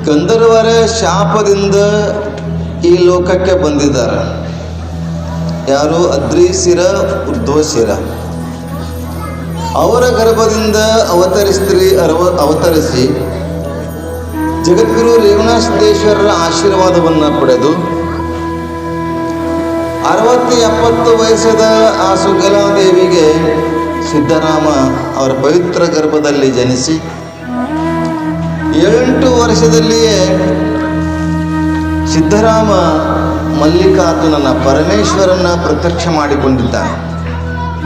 ಗಂಧರ್ವರ ಶಾಪದಿಂದ ಈ ಲೋಕಕ್ಕೆ ಬಂದಿದ್ದಾರೆ. ಯಾರು? ಅದ್ರಿಶಿರ ಉರ್ಧ್ವಶಿರ. ಅವರ ಗರ್ಭದಿಂದ ಅವತರಿಸಿ ಜಗದ್ಗುರು ರೇವಣಸಿದ್ದೇಶ್ವರರ ಆಶೀರ್ವಾದವನ್ನು ಪಡೆದು 60-70 ವಯಸ್ಸದ ಆ ಸುಗ್ಗಲಾದೇವಿಗೆ ಸಿದ್ಧರಾಮ ಅವರ ಪವಿತ್ರ ಗರ್ಭದಲ್ಲಿ ಜನಿಸಿ 8 ವರ್ಷದಲ್ಲಿಯೇ ಸಿದ್ಧರಾಮ ಮಲ್ಲಿಕಾರ್ಜುನನ ಪರಮೇಶ್ವರನ ಪ್ರತ್ಯಕ್ಷ ಮಾಡಿಕೊಂಡಿದ್ದಾನೆ.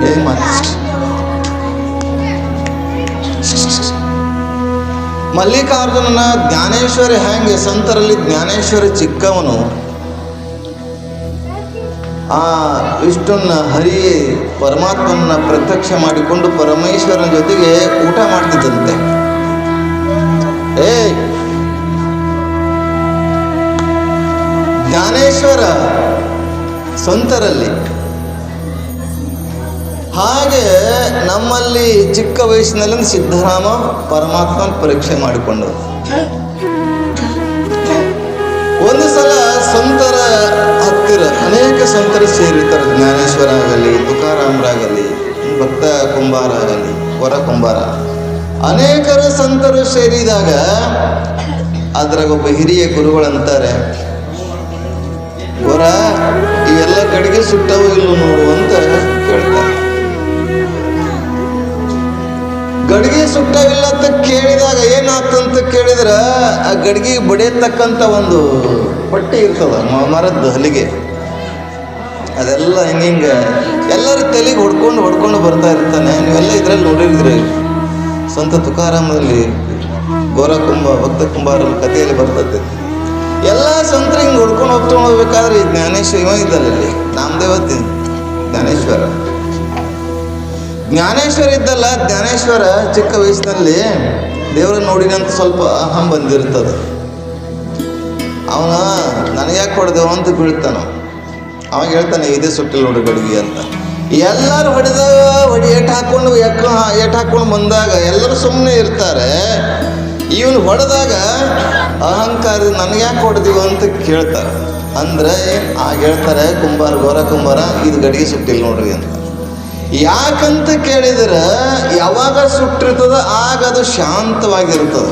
ಹೇಗೆ ಮಲ್ಲಿಕಾರ್ಜುನನ ಜ್ಞಾನೇಶ್ವರ ಹೆಂಗೆ ಸಂತರಲ್ಲಿ ಜ್ಞಾನೇಶ್ವರ ಚಿಕ್ಕವನು, ಆ ವಿಷ್ಣುನ ಹರಿ ಪರಮಾತ್ಮನ ಪ್ರತ್ಯಕ್ಷ ಮಾಡಿಕೊಂಡು ಪರಮೇಶ್ವರನ ಜೊತೆಗೆ ಊಟ ಮಾಡ್ತಿದ್ದಂತೆ. ಜ್ಞಾನೇಶ್ವರ ಸಂತರಲ್ಲಿ ಹಾಗೆ ನಮ್ಮಲ್ಲಿ ಚಿಕ್ಕ ವಯಸ್ಸಿನಲ್ಲಿ ಸಿದ್ಧರಾಮ ಪರಮಾತ್ಮನ ಪರೀಕ್ಷೆ ಮಾಡಿಕೊಂಡು ಒಂದು ಸಲ ಸಂತರ ಹತ್ತಿರ ಅನೇಕ ಸಂತರು ಸೇರಿರ್ತಾರೆ. ಜ್ಞಾನೇಶ್ವರ ಆಗಲಿ, ತುಕಾರಾಮರಾಗಲಿ, ಭಕ್ತ ಕುಂಬಾರ ಆಗಲಿ, ವರ ಕುಂಬಾರ, ಅನೇಕರ ಸಂತರು ಸೇರಿದಾಗ ಅದ್ರಾಗ ಒಬ್ಬ ಹಿರಿಯ ಗುರುಗಳಂತಾರೆ, ವರ ಈ ಎಲ್ಲ ಕಡೆಗೆ ಸುಟ್ಟವು ಇಲ್ಲ ನೋಡು ಅಂತ ಕೇಳ್ತಾರೆ. ಗಡಿಗೆ ಸುಟ್ಟವಿಲ್ಲ ಅಂತ ಕೇಳಿದಾಗ ಏನಾಗ್ತಂತ ಕೇಳಿದ್ರ ಆ ಗಡಿಗೆ ಬಡಿಯತಕ್ಕಂಥ ಒಂದು ಪಟ್ಟಿ ಇರ್ತದ, ಮರದ ಹಲಿಗೆ, ಅದೆಲ್ಲ ಹಿಂಗೆ ಎಲ್ಲರ ತಲೆಗೆ ಹೊಡ್ಕೊಂಡು ಬರ್ತಾ ಇರ್ತಾನೆ. ನೀವೆಲ್ಲ ಇದ್ರಲ್ಲಿ ನೋಡಿದ್ರಿ, ಸಂತ ತುಕಾರಾಮದಲ್ಲಿ ಭಕ್ತ ಕುಂಬಾರಲ್ಲಿ ಕಥೆಯಲ್ಲಿ ಬರ್ತದೆ. ಎಲ್ಲ ಸಂತರು ಹಿಂಗೆ ಹೊಡ್ಕೊಂಡು ಹೋಗ್ಬೇಕಾದ್ರೆ ಜ್ಞಾನೇಶ್ವರ ಇವ ಇದ್ದಲ್ಲಿ ನಾಮದೇವತಿ ಜ್ಞಾನೇಶ್ವರ ಇದ್ದಲ್ಲ. ಜ್ಞಾನೇಶ್ವರ ಚಿಕ್ಕ ವಯಸ್ಸಿನಲ್ಲಿ ದೇವರ ನೋಡಿನಂತ ಸ್ವಲ್ಪ ಅಹಂ ಬಂದಿರ್ತದೆ. ಅವನ ನನಗೆ ಯಾಕೆ ಹೊಡೆದೇವ ಅಂತ ಬೀಳ್ತಾನ. ಅವಾಗ ಹೇಳ್ತಾನೆ, ಇದೇ ಸುಟ್ಟಿಲ್ ನೋಡಿ ಗಡಿಗೆ ಅಂತ. ಎಲ್ಲರೂ ಏಟು ಹಾಕ್ಕೊಂಡು ಬಂದಾಗ ಎಲ್ಲರೂ ಸುಮ್ಮನೆ ಇರ್ತಾರೆ. ಇವನು ಹೊಡೆದಾಗ ಅಹಂಕಾರ ನನಗೆ ಯಾಕೆ ಹೊಡೆದೀವ ಅಂತ ಕೇಳ್ತಾರೆ. ಅಂದರೆ ಆಗ ಹೇಳ್ತಾರೆ ಘೋರ ಕುಂಬಾರ ಇದು ಗಡಿಗೆ ಸುಟ್ಟಿಲ್ಲ ನೋಡ್ರಿ ಅಂತ. ಯಾಕಂತ ಕೇಳಿದ್ರೆ ಯಾವಾಗ ಸುಟ್ಟಿರ್ತದ ಆಗ ಅದು ಶಾಂತವಾಗಿರ್ತದೆ.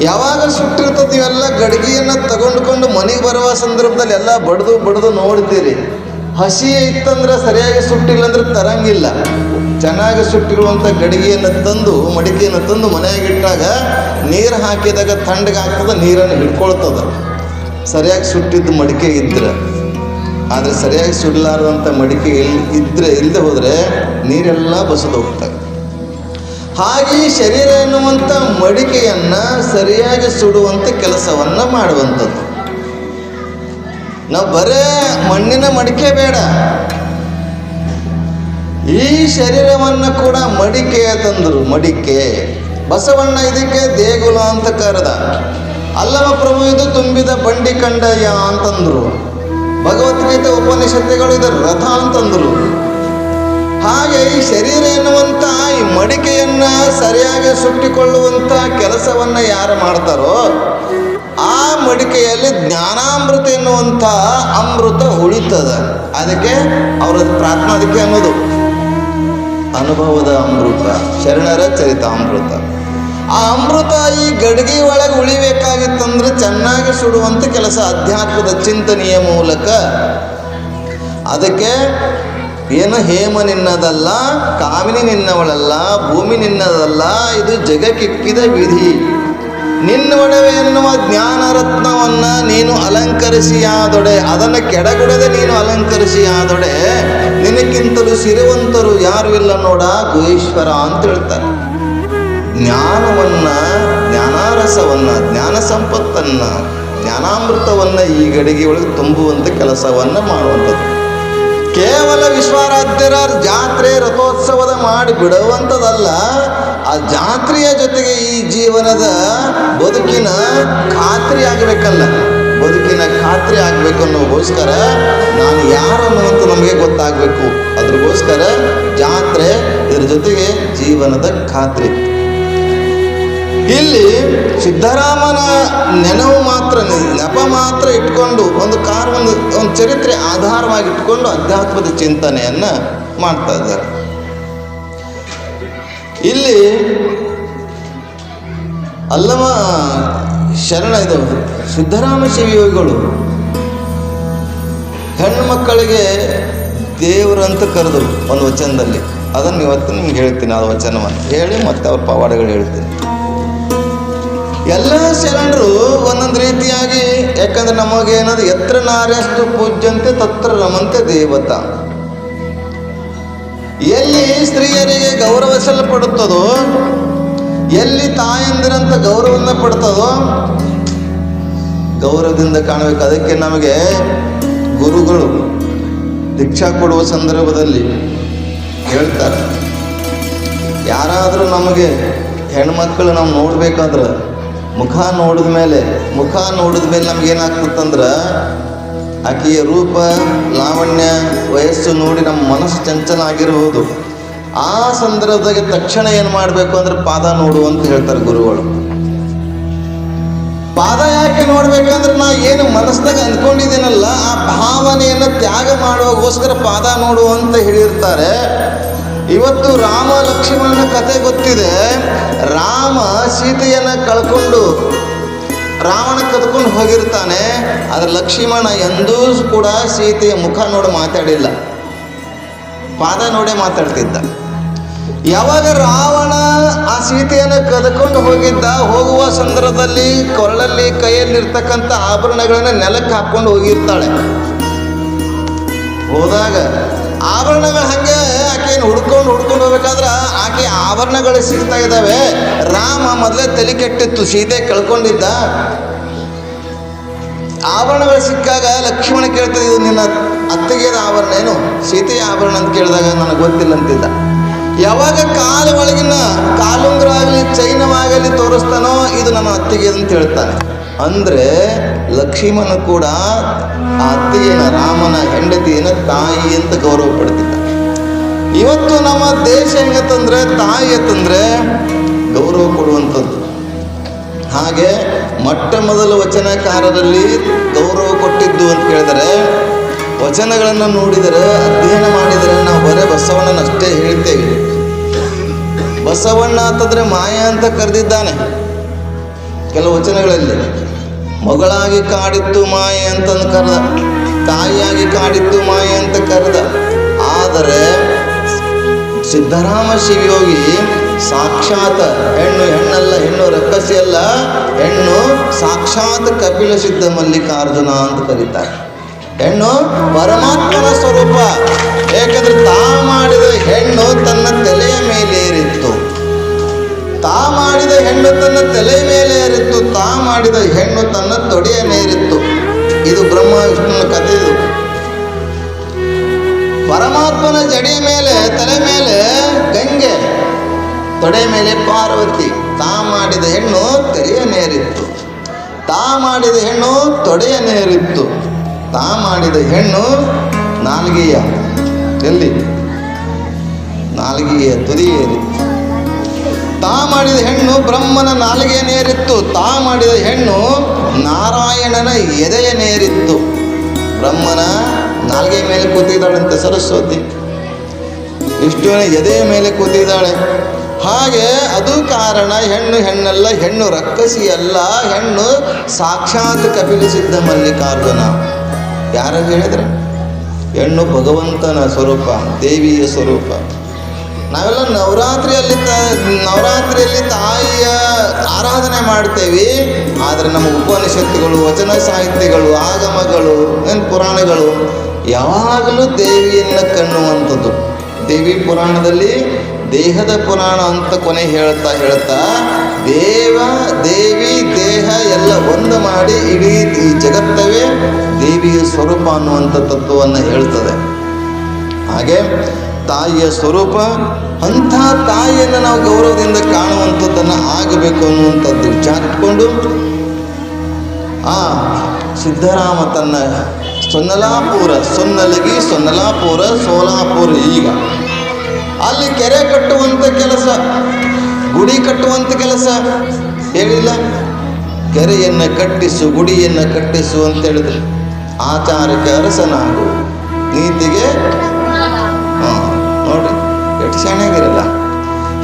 ಯಾವಾಗ ಸುಟ್ಟಿರ್ತದೆ ಇವೆಲ್ಲ ಗಡಿಗೆಯನ್ನು ತಗೊಂಡ್ಕೊಂಡು ಮನೆಗೆ ಬರುವ ಸಂದರ್ಭದಲ್ಲಿ ಎಲ್ಲ ಬಡ್ದು ನೋಡ್ತೀರಿ. ಹಸಿ ಇತ್ತಂದ್ರೆ ಸರಿಯಾಗಿ ಸುಟ್ಟಿಲ್ಲ ಅಂದ್ರೆ ತರಂಗಿಲ್ಲ. ಚೆನ್ನಾಗಿ ಸುಟ್ಟಿರುವಂಥ ಗಡಿಗೆಯನ್ನು ತಂದು ಮಡಿಕೆಯನ್ನು ತಂದು ಮನೆಯಾಗಿಟ್ಟಾಗ ನೀರು ಹಾಕಿದಾಗ ತಣ್ಣಗಾಗ್ತದೆ, ನೀರನ್ನು ಹಿಡ್ಕೊಳ್ತದೆ ಸರಿಯಾಗಿ ಸುಟ್ಟಿದ್ದು ಮಡಿಕೆ ಇದ್ರೆ. ಆದರೆ ಸರಿಯಾಗಿ ಸುಡಲಾರದಂಥ ಮಡಿಕೆ ಇಲ್ಲದೆ ಹೋದರೆ ನೀರೆಲ್ಲ ಬಸದು ಹೋಗ್ತವೆ. ಹಾಗೆ ಶರೀರ ಎನ್ನುವಂಥ ಮಡಿಕೆಯನ್ನು ಸರಿಯಾಗಿ ಸುಡುವಂಥ ಕೆಲಸವನ್ನು ಮಾಡುವಂಥದ್ದು. ನಾವು ಬರೇ ಮಣ್ಣಿನ ಮಡಿಕೆ ಬೇಡ, ಈ ಶರೀರವನ್ನು ಕೂಡ ಮಡಿಕೆ ತಂದರು. ಮಡಿಕೆ ಬಸವಣ್ಣ ಇದಕ್ಕೆ ದೇಗುಲ ಅಂತ ಕರೆದ. ಅಲ್ಲಮ ಪ್ರಭು ಇದು ತುಂಬಿದ ಬಂಡಿ ಕಂಡಯ್ಯ ಅಂತಂದರು. ಭಗವದ್ಗೀತೆ ಉಪನಿಷತ್ತುಗಳು ಇದರ ರಥ ಅಂತಂದರು. ಹಾಗೆ ಈ ಶರೀರ ಎನ್ನುವಂಥ ಈ ಮಡಿಕೆಯನ್ನು ಸರಿಯಾಗಿ ಸುಟ್ಟಿಕೊಳ್ಳುವಂಥ ಕೆಲಸವನ್ನು ಯಾರು ಮಾಡ್ತಾರೋ ಆ ಮಡಿಕೆಯಲ್ಲಿ ಜ್ಞಾನಾಮೃತ ಎನ್ನುವಂಥ ಅಮೃತ ಉಳಿತದ. ಅದಕ್ಕೆ ಅವರ ಪ್ರಾರ್ಥನಾ ಅದಕ್ಕೆ ಅನ್ನೋದು ಅನುಭವದ ಅಮೃತ, ಶರಣರ ಚರಿತಾಮೃತ. ಆ ಅಮೃತ ಈ ಗಡಿಗೆ ಒಳಗೆ ಉಳಿಬೇಕಾಗಿತ್ತಂದ್ರೆ ಚೆನ್ನಾಗಿ ಸುಡುವಂಥ ಕೆಲಸ ಅಧ್ಯಾತ್ಮದ ಚಿಂತನೆಯ ಮೂಲಕ. ಅದಕ್ಕೆ ಏನು ಹೇಮ ನಿನ್ನದಲ್ಲ, ಕಾಮಿನಿ ನಿನ್ನವಳಲ್ಲ, ಭೂಮಿ ನಿನ್ನದಲ್ಲ, ಇದು ಜಗಕ್ಕಿಕ್ಕಿದ ವಿಧಿ. ನಿನ್ನ ಒಡವೆ ಎನ್ನುವ ಜ್ಞಾನ ರತ್ನವನ್ನು ನೀನು ಅಲಂಕರಿಸಿಯಾದೊಡೆ, ಅದನ್ನು ಕೆಡಗುಡದೆ ನೀನು ಅಲಂಕರಿಸಿಯಾದೊಡೆ, ನಿನಕ್ಕಿಂತಲೂ ಸಿರಿವಂತರು ಯಾರು ಇಲ್ಲ ನೋಡ ಗುಹೇಶ್ವರ ಅಂತ ಹೇಳ್ತಾರೆ. ಜ್ಞಾನವನ್ನು, ಜ್ಞಾನಾರಸವನ್ನು, ಜ್ಞಾನ ಸಂಪತ್ತನ್ನು, ಜ್ಞಾನಾಮೃತವನ್ನು ಈ ಗಡಿಗೆ ಒಳಗೆ ತುಂಬುವಂಥ ಕೆಲಸವನ್ನು ಮಾಡುವಂಥದ್ದು. ಕೇವಲ ವಿಶ್ವಾರಾಧ್ಯರ ಜಾತ್ರೆ ರಥೋತ್ಸವದ ಮಾಡಿ ಬಿಡುವಂಥದ್ದಲ್ಲ. ಆ ಜಾತ್ರೆಯ ಜೊತೆಗೆ ಈ ಜೀವನದ ಬದುಕಿನ ಖಾತ್ರಿ ಆಗಬೇಕಲ್ಲ, ಬದುಕಿನ ಖಾತ್ರಿ ಆಗಬೇಕು ಅನ್ನೋಗೋಸ್ಕರ ನಾನು ಯಾರು ಅನ್ನುವಂಥ ನಮಗೆ ಗೊತ್ತಾಗಬೇಕು. ಅದ್ರಗೋಸ್ಕರ ಜಾತ್ರೆ, ಇದರ ಜೊತೆಗೆ ಜೀವನದ ಖಾತ್ರಿ. ಇಲ್ಲಿ ಸಿದ್ದರಾಮನ ನೆನಪು ಮಾತ್ರ ನೆಪ ಮಾತ್ರ ಇಟ್ಕೊಂಡು ಒಂದು ಚರಿತ್ರೆ ಆಧಾರವಾಗಿ ಇಟ್ಕೊಂಡು ಅಧ್ಯಾತ್ಮದ ಚಿಂತನೆಯನ್ನು ಮಾಡ್ತಾ ಇದ್ದಾರೆ. ಇಲ್ಲಿ ಅಲ್ಲಮ ಇದು ಸಿದ್ದರಾಮ ಶಿವಯೋಗಿಗಳು ಹೆಣ್ಣು ಮಕ್ಕಳಿಗೆ ದೇವರಂತ ಕರೆದರು ಒಂದು ವಚನದಲ್ಲಿ. ಅದನ್ನು ಇವತ್ತು ನಿಮ್ಗೆ ಹೇಳ್ತೀನಿ, ಆ ವಚನವನ್ನು ಹೇಳಿ ಮತ್ತೆ ಅವ್ರ ಪವಾಡಗಳು ಹೇಳ್ತೀನಿ. ಎಲ್ಲ ಶರಣರು ಒಂದೊಂದು ರೀತಿಯಾಗಿ, ಯಾಕಂದ್ರೆ ನಮಗೇನದು ಎತ್ರ ನಾರ್ಯಸ್ತು ಪೂಜ್ಯಂತೆ ತತ್ರ ರಮಂತೆ ದೇವತಾ. ಎಲ್ಲಿ ಸ್ತ್ರೀಯರಿಗೆ ಗೌರವಿಸಲ್ಪಡುತ್ತದೋ, ಎಲ್ಲಿ ತಾಯಂದಿರಂತ ಗೌರವವನ್ನು ಪಡ್ತದೋ ಗೌರವದಿಂದ ಕಾಣಬೇಕು. ಅದಕ್ಕೆ ನಮಗೆ ಗುರುಗಳು ದೀಕ್ಷಾ ಕೊಡುವ ಸಂದರ್ಭದಲ್ಲಿ ಹೇಳ್ತಾರೆ, ಯಾರಾದರೂ ನಮಗೆ ಹೆಣ್ಮಕ್ಳು ನಾವು ನೋಡ್ಬೇಕಾದ್ರೆ ಮುಖ ನೋಡಿದ ಮೇಲೆ ನಮಗೇನಾಗ್ತದಂದ್ರೆ ಆಕೆಯ ರೂಪ ಲಾವಣ್ಯ ವಯಸ್ಸು ನೋಡಿ ನಮ್ಮ ಮನಸ್ಸು ಚಂಚಲ ಆಗಿರಬಹುದು. ಆ ಸಂದರ್ಭದಾಗ ತಕ್ಷಣ ಏನು ಮಾಡಬೇಕು ಅಂದ್ರೆ ಪಾದ ನೋಡು ಅಂತ ಹೇಳ್ತಾರೆ ಗುರುಗಳು. ಪಾದ ಯಾಕೆ ನೋಡ್ಬೇಕಂದ್ರೆ ನಾ ಏನು ಮನಸ್ಸಿನಾಗ ಅಂದ್ಕೊಂಡಿದ್ದೀನಲ್ಲ ಆ ಭಾವನೆಯನ್ನು ತ್ಯಾಗ ಮಾಡುವಾಗೋಸ್ಕರ ಪಾದ ನೋಡು ಅಂತ ಹೇಳಿರ್ತಾರೆ. ಇವತ್ತು ರಾಮ ಲಕ್ಷ್ಮಣನ ಕತೆ ಗೊತ್ತಿದೆ. ರಾಮ ಸೀತೆಯನ್ನು ಕಳ್ಕೊಂಡು ರಾವಣ ಕದ್ಕೊಂಡು ಹೋಗಿರ್ತಾನೆ. ಆದರೆ ಲಕ್ಷ್ಮಣ ಎಂದೂ ಕೂಡ ಸೀತೆಯ ಮುಖ ನೋಡಿ ಮಾತಾಡಿಲ್ಲ, ಪಾದ ನೋಡೇ ಮಾತಾಡ್ತಿದ್ದ. ಯಾವಾಗ ರಾವಣ ಆ ಸೀತೆಯನ್ನು ಕದ್ಕೊಂಡು ಹೋಗುವ ಸಂದರ್ಭದಲ್ಲಿ ಕೊರಳಲ್ಲಿ ಕೈಯಲ್ಲಿರ್ತಕ್ಕಂಥ ಆಭರಣಗಳನ್ನು ನೆಲಕ್ಕೆ ಹಾಕ್ಕೊಂಡು ಹೋಗಿರ್ತಾಳೆ. ಹೋದಾಗ ಆಭರಣಗಳು ಹಾಗೆ ಆಕೆಯನ್ನು ಹುಡ್ಕೊಂಡು ಹೋಗ್ಬೇಕಾದ್ರೆ ಆಕೆ ಆಭರಣಗಳು ಸಿಗ್ತಾ ಇದ್ದಾವೆ. ರಾಮ ಮೊದಲೇ ತಲೆ ಕೆಟ್ಟಿತ್ತು, ಸೀತೆ ಕಳ್ಕೊಂಡಿದ್ದ. ಆಭರಣಗಳು ಸಿಕ್ಕಾಗ ಲಕ್ಷ್ಮಣ ಕೇಳ್ತದೆ, ಇದು ನಿನ್ನ ಅತ್ತಿಗೆದ ಆಭರಣ ಏನು, ಸೀತೆಯ ಆಭರಣ ಅಂತ ಕೇಳಿದಾಗ ನನಗೆ ಗೊತ್ತಿಲ್ಲ ಅಂತಿದ್ದ. ಯಾವಾಗ ಕಾಲ ಒಳಗಿನ ಕಾಲುಂಗುರ ಆಗಲಿ ಚೈನವಾಗಲಿ ತೋರಿಸ್ತಾನೋ ಇದು ನನ್ನ ಅತ್ತಿಗೆ ಅಂತ ಹೇಳ್ತಾನೆ. ಅಂದರೆ ಲಕ್ಷ್ಮಣ ಕೂಡ ಆ ಅತ್ತಿಗೆನ ರಾಮನ ಹೆಂಡತಿಯನ್ನು ತಾಯಿ ಅಂತ ಗೌರವ ಪಡ್ತಿದ್ದ. ಇವತ್ತು ನಮ್ಮ ದೇಶ ಹೆಂಗತ್ತಂದ್ರೆ ತಾಯಿ ಅಂತಂದ್ರೆ ಗೌರವ ಕೊಡುವಂಥದ್ದು. ಹಾಗೆ ಮೊಟ್ಟ ಮೊದಲು ವಚನಕಾರರಲ್ಲಿ ಗೌರವ ಕೊಟ್ಟಿದ್ದು ಅಂತ ಕೇಳಿದರೆ, ವಚನಗಳನ್ನು ನೋಡಿದರೆ ಅಧ್ಯಯನ ಮಾಡಿದರೆ ನಾವು ಬರೇ ಬಸವಣ್ಣನಷ್ಟೇ ಹೇಳ್ತೇವೆ. ಬಸವಣ್ಣ ಅಂತಂದರೆ ಮಾಯ ಅಂತ ಕರೆದಿದ್ದಾನೆ. ಕೆಲವು ವಚನಗಳಲ್ಲಿ ಮಗಳಾಗಿ ಕಾಡಿತ್ತು ಮಾಯೆ ಅಂತಂದು ಕರೆದ, ತಾಯಿಯಾಗಿ ಕಾಡಿತ್ತು ಮಾಯೆ ಅಂತ ಕರೆದ. ಆದರೆ ಸಿದ್ದರಾಮ ಶಿವಯೋಗಿ ಸಾಕ್ಷಾತ್ ಹೆಣ್ಣಲ್ಲ, ಹೆಣ್ಣು ರಕ್ಕಸಿ ಅಲ್ಲ, ಹೆಣ್ಣು ಸಾಕ್ಷಾತ್ ಕಪಿಲ ಸಿದ್ಧ ಮಲ್ಲಿಕಾರ್ಜುನ ಅಂತ ಕರೀತಾರೆ. ಹೆಣ್ಣು ಪರಮಾತ್ಮನ ಸ್ವರೂಪ. ಏಕೆಂದ್ರೆ ತಾ ಮಾಡಿದ ಹೆಣ್ಣು ತನ್ನ ತಲೆಯ ಮೇಲೆ ಏರಿತ್ತು, ತಾ ಮಾಡಿದ ಹೆಣ್ಣು ತನ್ನ ತಲೆ ಮೇಲೆ ಏರಿತ್ತು, ತಾ ಮಾಡಿದ ಹೆಣ್ಣು ತನ್ನ ತೊಡೆಯ ಮೇರಿತ್ತು. ಇದು ಬ್ರಹ್ಮ ವಿಷ್ಣುವಿನ ಕಥೆ. ಇದು ಪರಮಾತ್ಮನ ಜಡಿಯ ಮೇಲೆ ತಲೆ ಮೇಲೆ ಗಂಗೆ, ತೊಡೆ ಮೇಲೆ ಪಾರ್ವತಿ. ತಾ ಮಾಡಿದ ಹೆಣ್ಣು ತಲೆಯ ನೇರಿತ್ತು, ತಾ ಮಾಡಿದ ಹೆಣ್ಣು ತೊಡೆಯ ನೇರಿತ್ತು, ತಾ ಮಾಡಿದ ಹೆಣ್ಣು ನಾಲಿಗೆಯ ನಾಲಿಗೆಯ ತುದಿಯೇರಿತ್ತು. ತಾ ಮಾಡಿದ ಹೆಣ್ಣು ಬ್ರಹ್ಮನ ನಾಲಿಗೆಯ ನೇರಿತ್ತು, ತಾ ಮಾಡಿದ ಹೆಣ್ಣು ನಾರಾಯಣನ ಎದೆಯ ನೇರಿತ್ತು. ಬ್ರಹ್ಮನ ನಾಲಿಗೆಯ ಮೇಲೆ ಕೂತಿದ್ದಾಳಂತೆ ಸರಸ್ವತಿ, ವಿಷ್ಣುವಿನ ಎದೆಯ ಮೇಲೆ ಕೂತಿದ್ದಾಳೆ. ಹಾಗೆ ಅದು ಕಾರಣ ಹೆಣ್ಣಲ್ಲ, ಹೆಣ್ಣು ರಕ್ಕಸಿ ಅಲ್ಲ, ಹೆಣ್ಣು ಸಾಕ್ಷಾತ್ ಕಪಿಲ ಸಿದ್ಧ ಮಲ್ಲಿಕಾರ್ಜುನ. ಯಾರು ಹೇಳಿದ್ರೆ ಹೆಣ್ಣು ಭಗವಂತನ ಸ್ವರೂಪ, ದೇವಿಯ ಸ್ವರೂಪ. ನಾವೆಲ್ಲ ನವರಾತ್ರಿಯಲ್ಲಿ ತಾಯಿಯ ಆರಾಧನೆ ಮಾಡ್ತೇವೆ. ಆದರೆ ನಮ್ಮ ಉಪನಿಷತ್ತುಗಳು, ವಚನ ಸಾಹಿತ್ಯಗಳು, ಆಗಮಗಳು, ಪುರಾಣಗಳು ಯಾವಾಗಲೂ ದೇವಿಯನ್ನು ಕಣ್ಣುವಂಥದ್ದು. ದೇವಿ ಪುರಾಣದಲ್ಲಿ ದೇಹದ ಪುರಾಣ ಅಂತ ಕೊನೆ ಹೇಳ್ತಾ ದೇವಿ ದೇಹ ಎಲ್ಲ ಒಂದು ಮಾಡಿ ಇಡೀ ಈ ಜಗತ್ತವೇ ದೇವಿಯ ಸ್ವರೂಪ ಅನ್ನುವಂಥ ತತ್ವವನ್ನು ಹೇಳ್ತದೆ. ಹಾಗೆ ತಾಯಿಯ ಸ್ವರೂಪ, ಅಂಥ ತಾಯಿಯನ್ನು ನಾವು ಗೌರವದಿಂದ ಕಾಣುವಂಥದ್ದನ್ನು ಆಗಬೇಕು ಅನ್ನುವಂಥದ್ದು ವಿಚಾರ ಇಟ್ಕೊಂಡು ಸಿದ್ದರಾಮ ತನ್ನ ಸೊನ್ನಲಗಿ ಸೋಲಾಪುರ ಈಗ ಅಲ್ಲಿ ಕೆರೆ ಕಟ್ಟುವಂಥ ಕೆಲಸ, ಗುಡಿ ಕಟ್ಟುವಂಥ ಕೆಲಸ ಹೇಳಿಲ್ಲ. ಕೆರೆಯನ್ನು ಕಟ್ಟಿಸು, ಗುಡಿಯನ್ನು ಕಟ್ಟಿಸು ಅಂತ ಹೇಳಿದ್ರು. ಆಚಾರಕ್ಕೆ ಅರಸನಾಗು, ನೀತಿಗೆ ನೋಡ್ರಿ ಎಷ್ಟು ಶಾಣೆಯಾಗಿರಲ್ಲ.